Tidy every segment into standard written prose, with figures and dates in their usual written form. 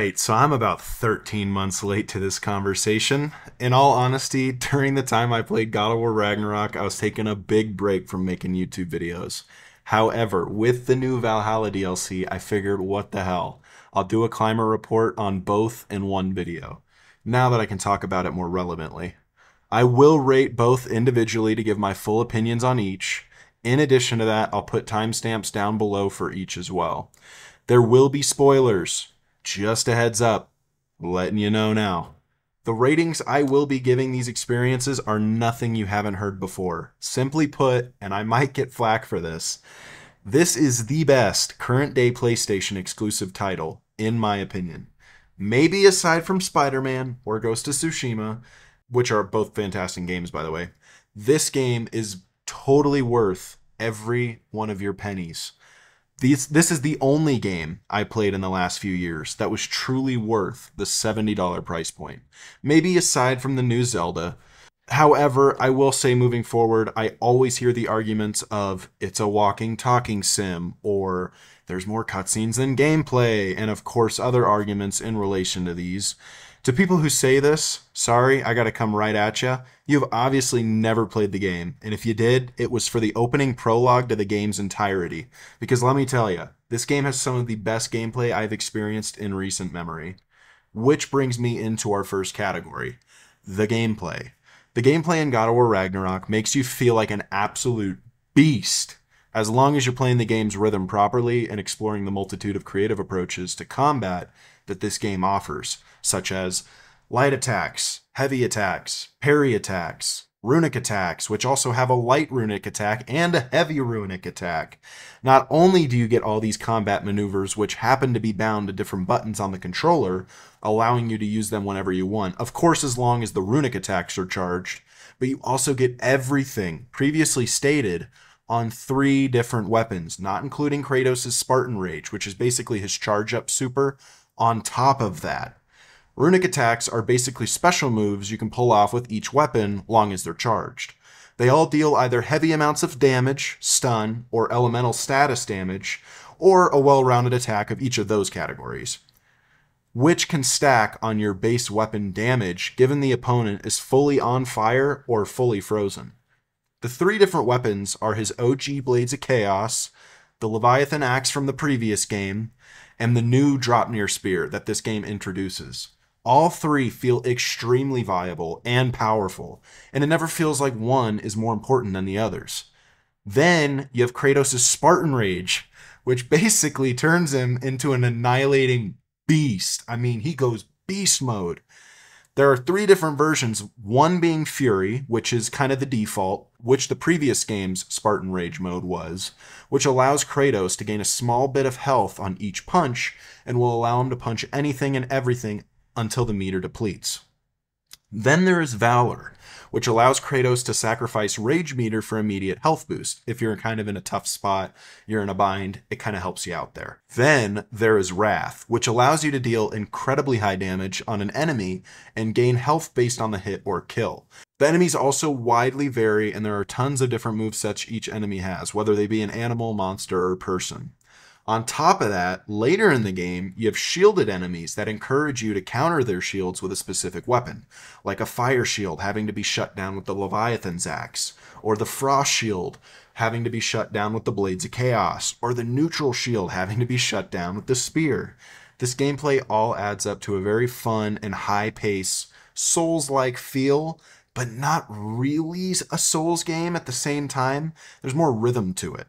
right, so I'm about 13 months late to this conversation. In all honesty, during the time I played God of War Ragnarok, I was taking a big break from making YouTube videos. However, with the new Valhalla DLC, I figured, what the hell? I'll do a climber report on both in one video, now that I can talk about it more relevantly. I will rate both individually to give my full opinions on each. In addition to that, I'll put timestamps down below for each as well. There will be spoilers. Just a heads up, letting you know now. The ratings I will be giving these experiences are nothing you haven't heard before. Simply put, and I might get flack for this is the best current day PlayStation exclusive title, in my opinion. Maybe aside from Spider-Man or Ghost of Tsushima, which are both fantastic games, by the way, this game is totally worth every one of your pennies. This is the only game I played in the last few years that was truly worth the $70 price point. Maybe aside from the new Zelda. However, I will say moving forward, I always hear the arguments of it's a walking talking sim, or there's more cutscenes than gameplay, and of course other arguments in relation to these. To people who say this, sorry, I gotta come right at you. You've obviously never played the game, and if you did, it was for the opening prologue to the game's entirety. Because let me tell you, this game has some of the best gameplay I've experienced in recent memory. Which brings me into our first category, the gameplay. The gameplay in God of War Ragnarok makes you feel like an absolute beast, as long as you're playing the game's rhythm properly and exploring the multitude of creative approaches to combat that this game offers, such as light attacks, heavy attacks, parry attacks, runic attacks, which also have a light runic attack and a heavy runic attack. Not only do you get all these combat maneuvers, which happen to be bound to different buttons on the controller, allowing you to use them whenever you want, of course as long as the runic attacks are charged, but you also get everything previously stated on 3 different weapons, not including Kratos' Spartan Rage, which is basically his charge-up super. On top of that, runic attacks are basically special moves you can pull off with each weapon long as they're charged. They all deal either heavy amounts of damage, stun, or elemental status damage, or a well-rounded attack of each of those categories, which can stack on your base weapon damage given the opponent is fully on fire or fully frozen. The 3 different weapons are his OG Blades of Chaos, the Leviathan Axe from the previous game, and the new Dropnir Spear that this game introduces. All 3 feel extremely viable and powerful, and it never feels like one is more important than the others. Then you have Kratos' Spartan Rage, which basically turns him into an annihilating beast. I mean, he goes beast mode. There are 3 different versions, one being Fury, which is kind of the default, which the previous game's Spartan Rage mode was, which allows Kratos to gain a small bit of health on each punch and will allow him to punch anything and everything until the meter depletes. Then there is Valor, which allows Kratos to sacrifice Rage meter for immediate health boost. If you're kind of in a tough spot, you're in a bind, it kind of helps you out there. Then there is Wrath, which allows you to deal incredibly high damage on an enemy and gain health based on the hit or kill. The enemies also widely vary, and there are tons of different movesets each enemy has, whether they be an animal, monster, or person. On top of that, later in the game, you have shielded enemies that encourage you to counter their shields with a specific weapon, like a fire shield having to be shut down with the Leviathan's Axe, or the frost shield having to be shut down with the Blades of Chaos, or the neutral shield having to be shut down with the spear. This gameplay all adds up to a very fun and high-paced, Souls-like feel, but not really a Souls game at the same time. There's more rhythm to it.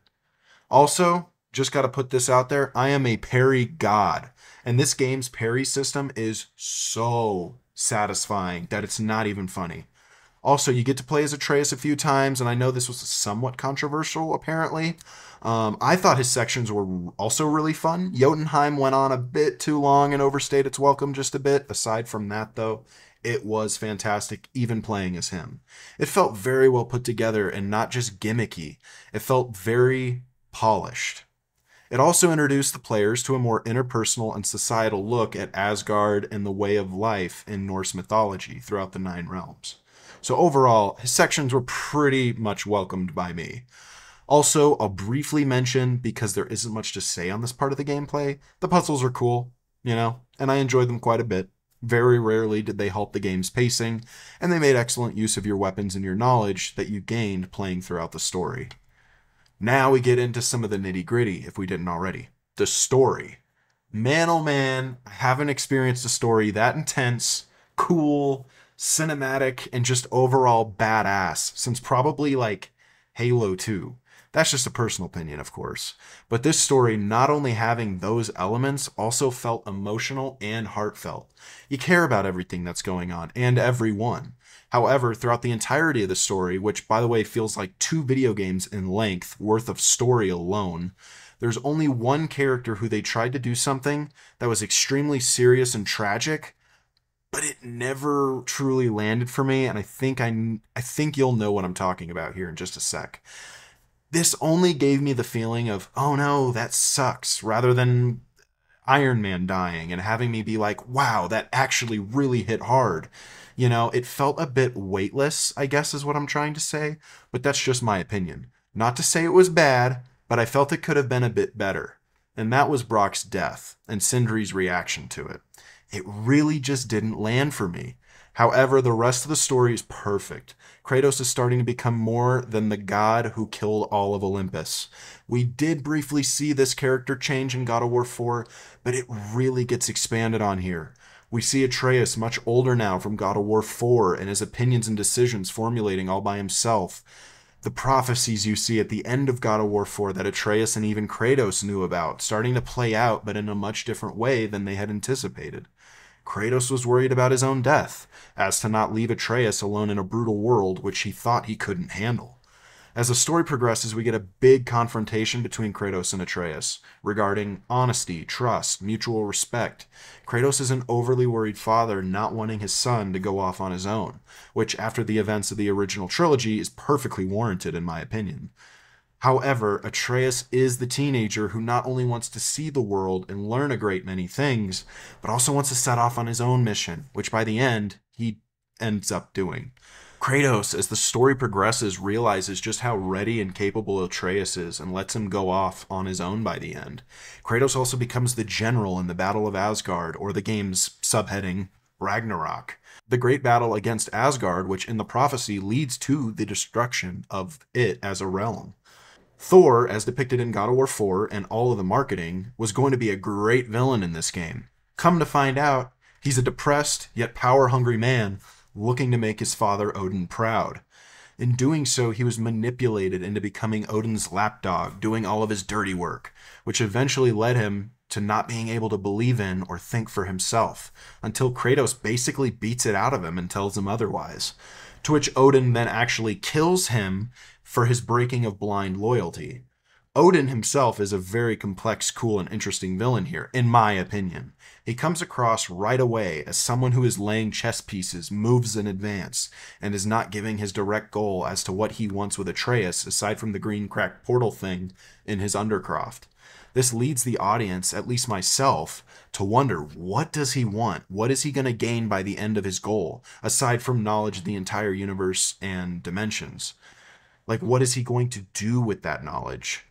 Also, just got to put this out there, I am a parry god, and this game's parry system is so satisfying that it's not even funny. Also, you get to play as Atreus a few times, and I know this was somewhat controversial, apparently. I thought his sections were also really fun. Jotunheim went on a bit too long and overstayed its welcome just a bit. Aside from that, though, it was fantastic, even playing as him. It felt very well put together and not just gimmicky. It felt very polished. It also introduced the players to a more interpersonal and societal look at Asgard and the way of life in Norse mythology throughout the 9 realms. So overall, his sections were pretty much welcomed by me. Also, I'll briefly mention, because there isn't much to say on this part of the gameplay, the puzzles are cool. You know, and I enjoyed them quite a bit. Very rarely did they halt the game's pacing, and they made excellent use of your weapons and your knowledge that you gained playing throughout the story. Now we get into some of the nitty gritty, if we didn't already. The story. Man, oh man, I haven't experienced a story that intense, cool, cinematic, and just overall badass since probably like Halo 2. That's just a personal opinion, of course. But this story, not only having those elements, also felt emotional and heartfelt. You care about everything that's going on and everyone. However, throughout the entirety of the story, which by the way feels like 2 video games in length worth of story alone, there's only one character who they tried to do something that was extremely serious and tragic, but it never truly landed for me, and I think you'll know what I'm talking about here in just a sec. This only gave me the feeling of, oh no, that sucks, rather than Iron Man dying and having me be like, wow, that actually really hit hard. You know, it felt a bit weightless, I guess is what I'm trying to say, but that's just my opinion. Not to say it was bad, but I felt it could have been a bit better. And that was Brock's death and Sindri's reaction to it. It really just didn't land for me. However, the rest of the story is perfect. Kratos is starting to become more than the god who killed all of Olympus. We did briefly see this character change in God of War 4, but it really gets expanded on here. We see Atreus much older now from God of War 4 and his opinions and decisions formulating all by himself. The prophecies you see at the end of God of War 4 that Atreus and even Kratos knew about, starting to play out but in a much different way than they had anticipated. Kratos was worried about his own death, as to not leave Atreus alone in a brutal world which he thought he couldn't handle. As the story progresses, we get a big confrontation between Kratos and Atreus regarding honesty, trust, mutual respect. Kratos is an overly worried father not wanting his son to go off on his own, which after the events of the original trilogy is perfectly warranted in my opinion. However, Atreus is the teenager who not only wants to see the world and learn a great many things, but also wants to set off on his own mission, which by the end, he ends up doing. Kratos, as the story progresses, realizes just how ready and capable Atreus is and lets him go off on his own by the end. Kratos also becomes the general in the Battle of Asgard, or the game's subheading, Ragnarok. The great battle against Asgard, which in the prophecy leads to the destruction of it as a realm. Thor, as depicted in God of War 4 and all of the marketing, was going to be a great villain in this game. Come to find out, he's a depressed yet power-hungry man looking to make his father Odin proud. In doing so, he was manipulated into becoming Odin's lapdog, doing all of his dirty work, which eventually led him to not being able to believe in or think for himself, until Kratos basically beats it out of him and tells him otherwise. To which Odin then actually kills him for his breaking of blind loyalty. Odin himself is a very complex, cool, and interesting villain here, in my opinion. He comes across right away as someone who is laying chess pieces, moves in advance, and is not giving his direct goal as to what he wants with Atreus, aside from the green cracked portal thing in his Undercroft. This leads the audience, at least myself, to wonder, what does he want? What is he going to gain by the end of his goal, aside from knowledge of the entire universe and dimensions? Like, what is he going to do with that knowledge?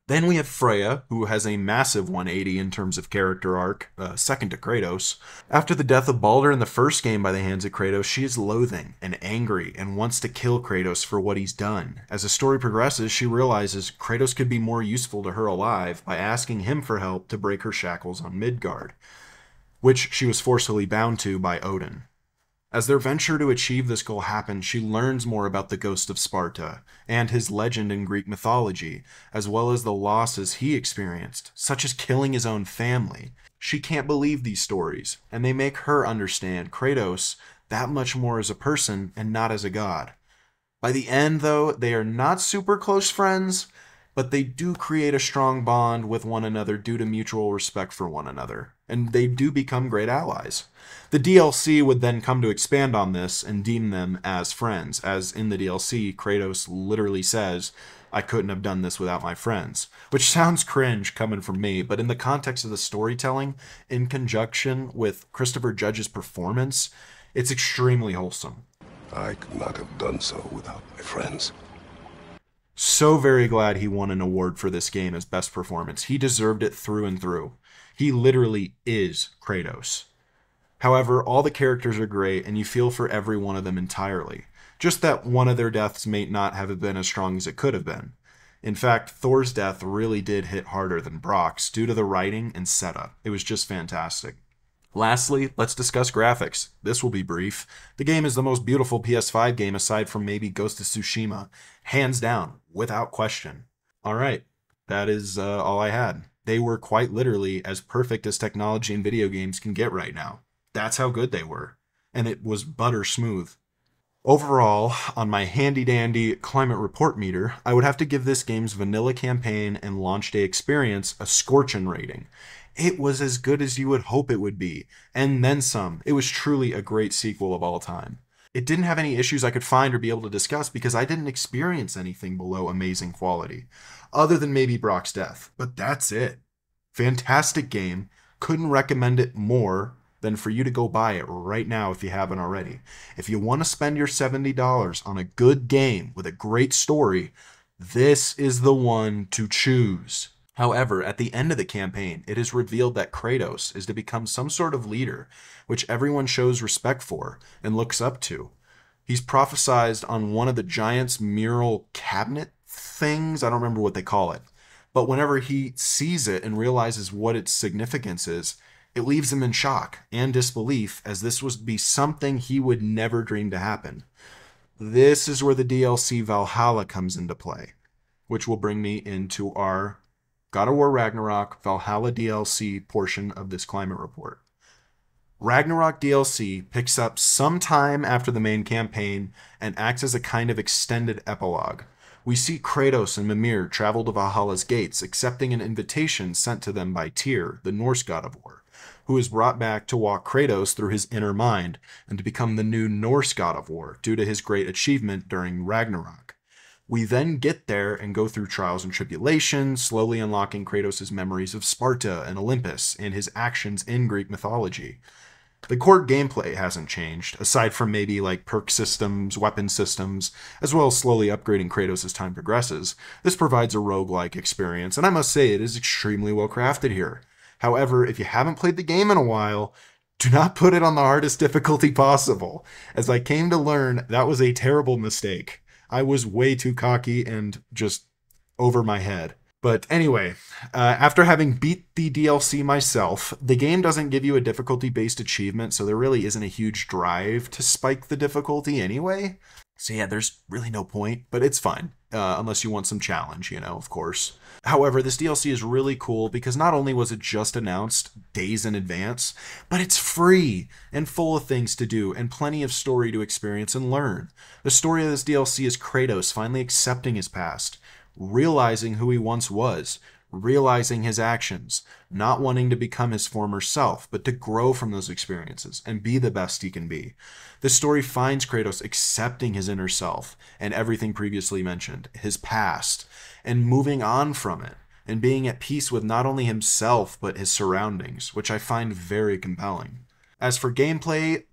Then we have Freya, who has a massive 180 in terms of character arc, second to Kratos. After the death of Baldur in the first game by the hands of Kratos, she is loathing and angry and wants to kill Kratos for what he's done. As the story progresses, she realizes Kratos could be more useful to her alive by asking him for help to break her shackles on Midgard, which she was forcibly bound to by Odin. As their venture to achieve this goal happens, she learns more about the ghost of Sparta and his legend in Greek mythology, as well as the losses he experienced, such as killing his own family. She can't believe these stories, and they make her understand Kratos that much more as a person and not as a god. By the end, though, they are not super close friends, but they do create a strong bond with one another due to mutual respect for one another, and they do become great allies. The DLC would then come to expand on this and deem them as friends, as in the DLC, Kratos literally says, "I couldn't have done this without my friends," which sounds cringe coming from me, but in the context of the storytelling, in conjunction with Christopher Judge's performance, it's extremely wholesome. I could not have done so without my friends. So very glad he won an award for this game as best performance. He deserved it through and through. He literally is Kratos. However, all the characters are great and you feel for every one of them entirely. Just that one of their deaths may not have been as strong as it could have been. In fact, Thor's death really did hit harder than Brock's due to the writing and setup. It was just fantastic. Lastly, let's discuss graphics. This will be brief. The game is the most beautiful PS5 game aside from maybe Ghost of Tsushima. Hands down, without question. Alright, that is all I had. They were quite literally as perfect as technology and video games can get right now. That's how good they were. And it was butter smooth. Overall, on my handy dandy climate report meter, I would have to give this game's vanilla campaign and launch day experience a scorchin' rating. It was as good as you would hope it would be, and then some. It was truly a great sequel of all time. It didn't have any issues I could find or be able to discuss because I didn't experience anything below amazing quality, other than maybe Brock's death, but that's it. Fantastic game, couldn't recommend it more than for you to go buy it right now if you haven't already. If you want to spend your $70 on a good game with a great story, this is the one to choose. However, at the end of the campaign, it is revealed that Kratos is to become some sort of leader, which everyone shows respect for and looks up to. He's prophesized on one of the giant's mural cabinet things. I don't remember what they call it. But whenever he sees it and realizes what its significance is, it leaves him in shock and disbelief, as this would be something he would never dream to happen. This is where the DLC Valhalla comes into play, which will bring me into our God of War Ragnarok Valhalla DLC portion of this climate report. Ragnarok DLC picks up sometime after the main campaign and acts as a kind of extended epilogue. We see Kratos and Mimir travel to Valhalla's gates, accepting an invitation sent to them by Tyr, the Norse god of war, who is brought back to walk Kratos through his inner mind and to become the new Norse god of war due to his great achievement during Ragnarok. We then get there and go through trials and tribulations, slowly unlocking Kratos' memories of Sparta and Olympus and his actions in Greek mythology. The core gameplay hasn't changed, aside from maybe like perk systems, weapon systems, as well as slowly upgrading Kratos as time progresses. This provides a roguelike experience, and I must say it is extremely well crafted here. However, if you haven't played the game in a while, do not put it on the hardest difficulty possible. As I came to learn, that was a terrible mistake. I was way too cocky and just over my head. But anyway, after having beat the DLC myself, the game doesn't give you a difficulty-based achievement, so there really isn't a huge drive to spike the difficulty anyway. So yeah, there's really no point, but it's fine, unless you want some challenge, of course. However, this DLC is really cool because not only was it just announced days in advance, but it's free and full of things to do and plenty of story to experience and learn. The story of this DLC is Kratos finally accepting his past, realizing who he once was, realizing his actions, not wanting to become his former self, but to grow from those experiences and be the best he can be. This story finds Kratos accepting his inner self and everything previously mentioned, his past, and moving on from it, and being at peace with not only himself, but his surroundings, which I find very compelling. As for gameplay,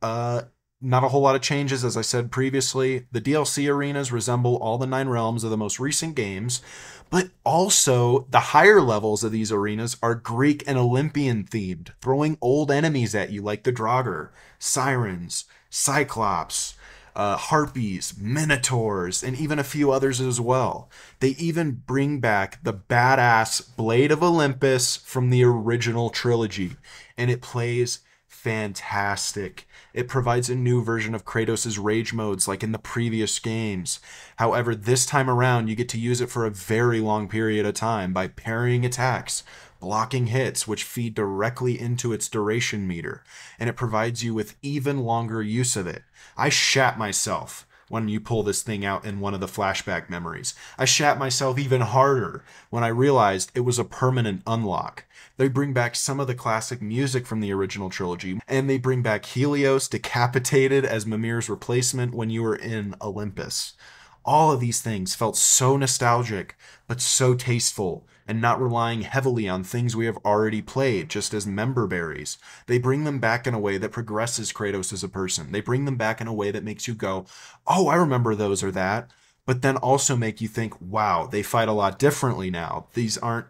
not a whole lot of changes, as I said previously. The DLC arenas resemble all the 9 realms of the most recent games, but also the higher levels of these arenas are Greek and Olympian themed, throwing old enemies at you like the Draugr, Sirens, Cyclops, Harpies, Minotaurs, and even a few others as well. They even bring back the badass Blade of Olympus from the original trilogy, and it plays fantastic. It provides a new version of Kratos' rage modes like in the previous games. However, this time around, you get to use it for a very long period of time by parrying attacks, blocking hits, which feed directly into its duration meter, and it provides you with even longer use of it. I shat myself when you pull this thing out in one of the flashback memories. I shat myself even harder when I realized it was a permanent unlock. They bring back some of the classic music from the original trilogy, and they bring back Helios decapitated as Mimir's replacement when you were in Olympus. All of these things felt so nostalgic, but so tasteful, and not relying heavily on things we have already played, just as member berries. They bring them back in a way that progresses Kratos as a person. They bring them back in a way that makes you go, oh, I remember those or that, but then also make you think, wow, they fight a lot differently now. These aren't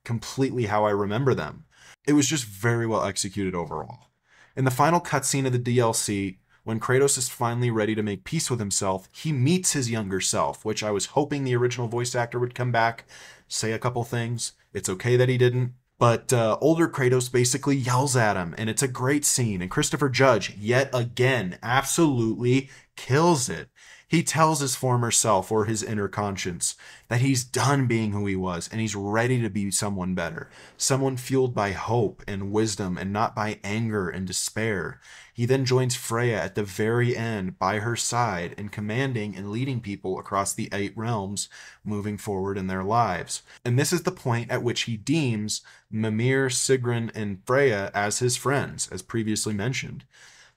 completely how I remember them. It was just very well executed overall. In the final cutscene of the DLC, when Kratos is finally ready to make peace with himself, he meets his younger self, which I was hoping the original voice actor would come back, say a couple things. It's okay that he didn't. But older Kratos basically yells at him, and it's a great scene. And Christopher Judge, yet again, absolutely kills it. He tells his former self, or his inner conscience, that he's done being who he was and he's ready to be someone better, someone fueled by hope and wisdom and not by anger and despair. He then joins Freya at the very end by her side and commanding and leading people across the 8 realms, moving forward in their lives. And this is the point at which he deems Mimir, Sigrun, and Freya as his friends, as previously mentioned.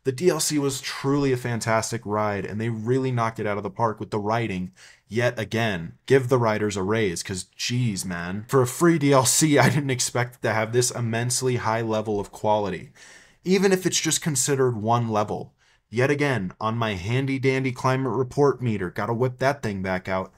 The DLC was truly a fantastic ride, and they really knocked it out of the park with the writing. Yet again, give the writers a raise, because geez, man. For a free DLC, I didn't expect to have this immensely high level of quality. Even if it's just considered one level. Yet again, on my handy dandy climate report meter, gotta whip that thing back out,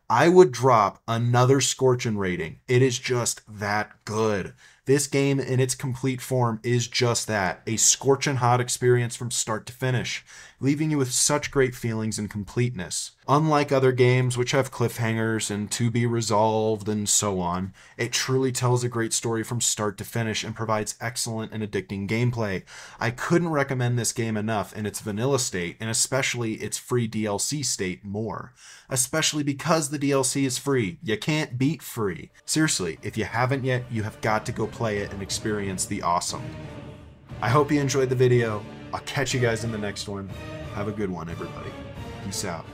I would drop another Scorchin rating. It is just that good. This game in its complete form is just that, a scorchin' hot experience from start to finish, leaving you with such great feelings and completeness. Unlike other games which have cliffhangers and to be resolved and so on, it truly tells a great story from start to finish and provides excellent and addicting gameplay. I couldn't recommend this game enough in its vanilla state, and especially its free DLC state more. Especially because the DLC is free. You can't beat free. Seriously, if you haven't yet, you have got to go play it and experience the awesome. I hope you enjoyed the video. I'll catch you guys in the next one. Have a good one, everybody. Peace out.